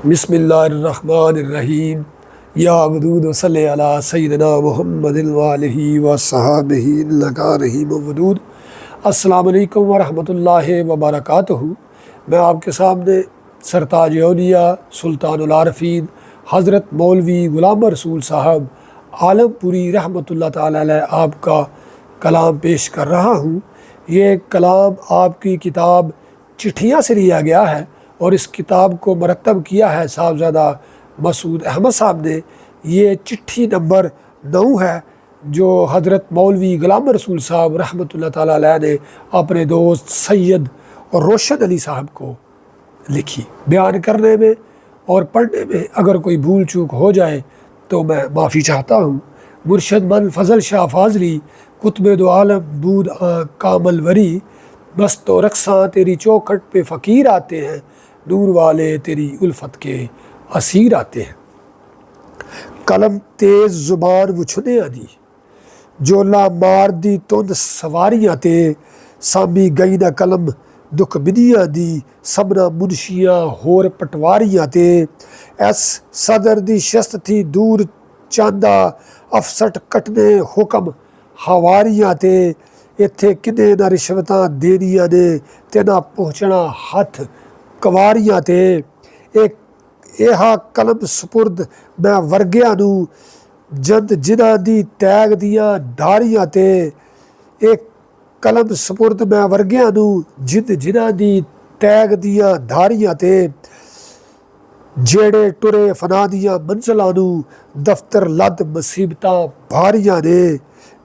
बिस्मिल्लाहिर्रहमानिर्रहीम या वदूद वसल्लि अला सय्यिदिना मुहम्मदिन व आलिहि व सहाबिहि इन्नका रहीमुन वदूद। अस्सलामु अलैकुम व रहमतुल्लाहि व बरकातुहू। मैं आपके सामने सरताज औलिया सुल्तानुल आरफीन हज़रत मौलवी ग़ुलाम रसूल साहब आलमपुरी रहमतुल्लाह ताला अलैह आपका कलाम पेश कर रहा हूँ। ये कलाम आपकी किताब चिट्ठियाँ से लिया गया है और इस किताब को मरतब किया है साहबज़ादा मसूद अहमद साहब ने। ये चिट्ठी नंबर 9 है जो हज़रत मौलवी ग़ुलाम रसूल साहब रहमतुल्लाह ताला अलैह ने अपने दोस्त सैयद और रोशन अली साहब को लिखी। बयान करने में और पढ़ने में अगर कोई भूल चूक हो जाए तो मैं माफ़ी चाहता हूँ। मुर्शद मन फजल शाह फाजली कुतुब दो आलम दूध कामल वरी बस तो रक्सा तेरी चौखट पे फ़कीर आते हैं, नूर वाले तेरी उल्फत के असीर आते हैं। कलम तेज़ ज़ुबान वुछने दी जोला मार दी तुंद सवारियाँ ते सामी गई ना कलम दुख बिदियाँ दी सबना मुनशियाँ होर पटवारियाँ ते एस सदर दी शस्त थी दूर चांदा अफसट कटने हुक्म हवारियाँ ते इत्थे किने ना रिश्वतां देनियां ने ते ना पहुँचना हथ कवारियां ते एहा कलम सुपुर्द मैं वर्गिया नू जद जिन्हां दी तैग दियां धारियां ते एक कलम सुपुर्द मैं वर्गिया नू जिद जिन्हां दी तैग दियां धारियां ते जेड़े टुरे फना दियां मंजिलां नू दफ्तर लद मुसीबतां भारियां ने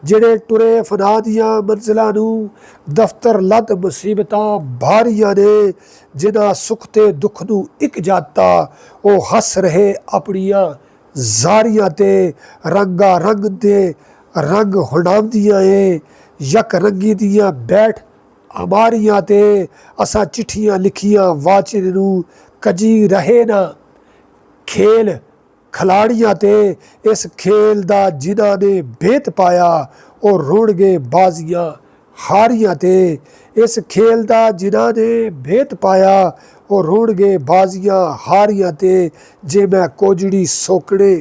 ਜਿਹੜੇ ਟੁਰੇ ਫਨਾ ਦੀਆਂ ਮੰਜ਼ਿਲਾਂ ਨੂੰ ਦਫ਼ਤਰ ਲੱਦ ਮੁਸੀਬਤਾਂ ਭਾਰੀਆਂ ਨੇ ਜਿਨ੍ਹਾਂ ਸੁੱਖ ਤੇ ਦੁੱਖ ਨੂੰ ਇੱਕ ਜਾਤਾ ਉਹ ਹੱਸ ਰਹੇ ਆਪਣੀਆਂ ਜ਼ਾਰੀਆਂ ਤੇ ਰੰਗਾ ਰੰਗ ਦੇ ਰੰਗ ਹੁਣਾਉਂਦੀਆਂ ਏ ਯਕ ਰੰਗੀ ਦੀਆਂ ਬੈਠ ਅਮਾਰੀਆਂ ਤੇ ਅਸਾਂ ਚਿੱਠੀਆਂ ਲਿਖੀਆਂ ਵਾਚਨ ਨੂੰ ਕਜੀ ਰਹੇ ਨਾ ਖੇਲ खिलाड़ियां ते इस खेल दा जिन्हां ने भेत पाया और रुड़ गए बाजियां हारियां ते इस खेल दा जिन्हां ने भेत पाया और रुड़ गए बाजियां हारियां ते जे मैं कोजड़ी सोकड़े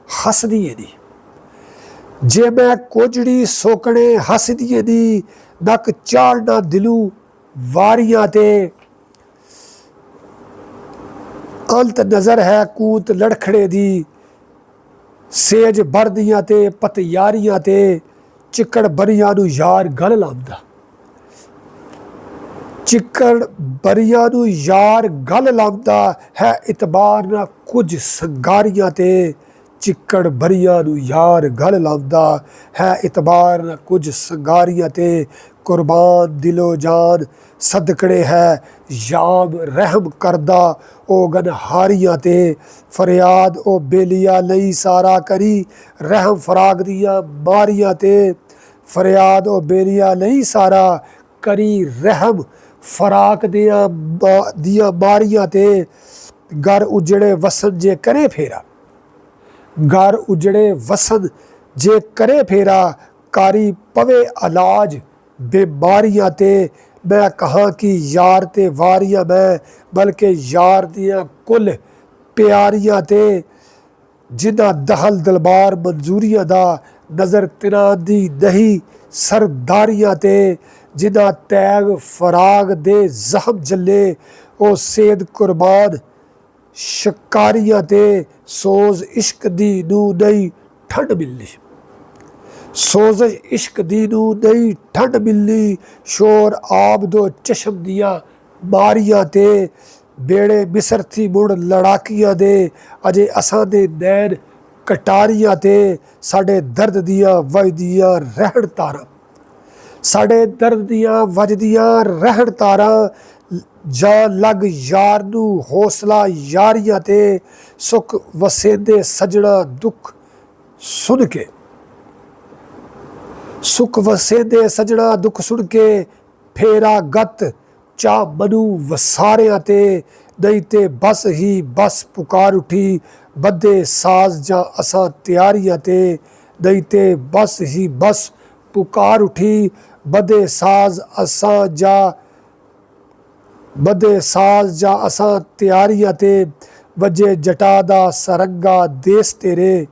हसदिए दी जे मैं कोजड़ी सोकड़े हसदिए दी नक चाड़ना दिलू वारियां ते अंत नज़र है कूत लड़खड़े दी सेज भरदियां ते पतयारियां ते चिक्कड़ बरियां नू यार गल लांदा चिक्कड़ बरियां नू यार गल लांदा है इतबार ना कुछ संगारियां ते चिक्कड़ बरियां नू यार गल लांदा है इतबार ना कुछ संगारियां ते कुर्बान दिलो जान सदकड़े है याब रहम करदा ओ गनहारियां ते फरियाद ओ बेलिया लई सारा करी रहम फराग दियां मारियां ते फरियाद ओ बेलिया लई सारा करी रहम फराक दियां मारियां ते घर उजड़े वसन जे करे फेरा घर उजड़े वसन जे करे फेरा कारी पवे अलाज बेमारियां ते मैं कहाँ कि यार ते वारियां मैं बल्कि यार दियां कुल प्यारियां ते जिन्हां दहल दलबार मंजूरियां दा नज़र तिनां दी नहीं सरदारियां ते जिन्हां तैग फराग दे जहम जले ओ सेद कुर्बान शिकारियां ते सोज इश्क दी नू नहीं ठंड मिलनी सोज इश्क दी नू नहीं ठंड मिलनी शोर आब दो चशम दियां मारियां ते बेड़े मिसर थी मुड़ लड़ाकियां दे अजे असां दे नैन कटारियां ते साडे दर्द दियां वजदियां रहण तारा साडे दर्द दियां वजदियां रहण तारा जा लग यार नू हौसला यारियां ते सुख वसेंदे सजना दुख सुन के सुख वसेंदे सजना दुख सुन के फेरा गत चा मनु वसारियां ते नहीं ते बस ही बस पुकार उठी बदे साज जा असां तैयारियां ते नहीं ते बस ही बस पुकार उठी बदे साज असां जा असां तैयारियां ते وجہ جٹا دا سرنگا دیس تیرے،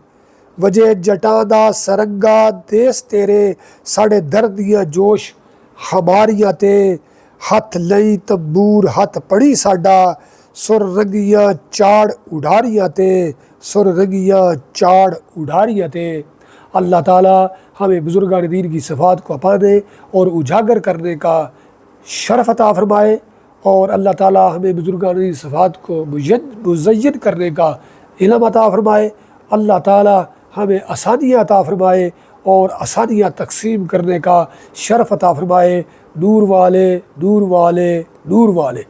وجہ جٹا دا سرنگا دیس تیرے، ساڑے دردیاں جوش ہماریاں تے، ہاتھ لئی تبور ہاتھ پڑی ساڈا، سر رنگیاں چاڑ اڈاریاں تے، سر رنگیاں چاڑ اڈاریاں تے۔ اللہ تعالیٰ ہمیں بزرگان دین کی صفات کو اپانے اور اجاگر کرنے کا شرف عطا فرمائے، اور اللہ تعالیٰ ہمیں بزرگان دین کی صفات کو مزین کرنے کا علم عطا فرمائے۔ اللہ تعالیٰ ہمیں آسانیاں عطا فرمائے اور آسانیاں تقسیم کرنے کا شرف عطا فرمائے۔ نور والے، نور والے، نور والے۔